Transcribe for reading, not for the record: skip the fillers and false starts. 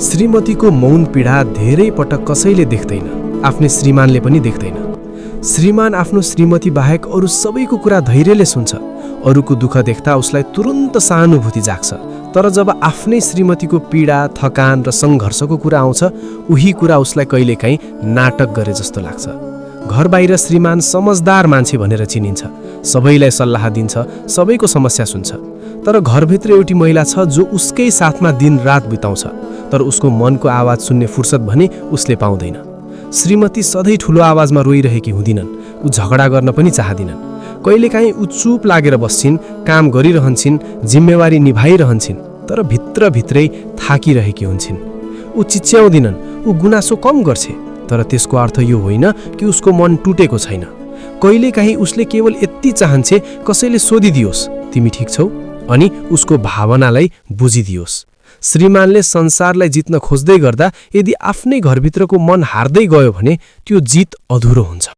श्रीमतीको मौन पीडा धेरै पटक कसैले देख्दैन, आफ्नै श्रीमानले पनि देख्दैन। श्रीमान आफ्नो श्रीमती बाहेक अरू सबैको कुरा धैर्यले सुन्छ। अरूको दुःख देख्दा उसलाई तुरुन्त सहानुभूति जाग्छ। तर जब आफ्नै श्रीमतीको पीडा, थकान र सङ्घर्षको कुरा आउँछ, उही कुरा उसलाई कहिलेकाहीँ नाटक गरे जस्तो लाग्छ। घर बाहिर श्रीमान समझदार मान्छे भनेर चिनिन्छ, सबैलाई सल्लाह दिन्छ, सबैको समस्या सुन्छ। तर घरभित्र एउटी महिला छ जो उसकै साथमा दिन रात बिताउँछ, तर उसको मनको आवाज सुन्ने फुर्सद भने उसले पाउँदैन। श्रीमती सधैँ ठुलो आवाजमा रोइरहेकी हुँदिनन्, ऊ झगडा गर्न पनि चाहदिनन्। कहिलेकाहीँ ऊ चुप लागेर बस्छिन्, काम गरिरहन्छन्, जिम्मेवारी निभाइरहन्छन्, तर भित्रभित्रै थाकिरहेकी हुन्छन्। ऊ चिच्याउँदिनन्, ऊ गुनासो कम गर्छे, तर त्यसको अर्थ यो होइन कि उसको मन टुटेको छैन। कहिलेकाहीँ उसले केवल यति चाहन्छे कसैले सोधिदियोस्, तिमी ठिक छौ, अनि उसको भावनालाई बुझिदियोस्। श्रीमानले संसारलाई जित्न खोज्दै गर्दा यदि आफ्नै घरभित्रको मन हार्दै गयो भने त्यो जित अधुरो हुन्छ।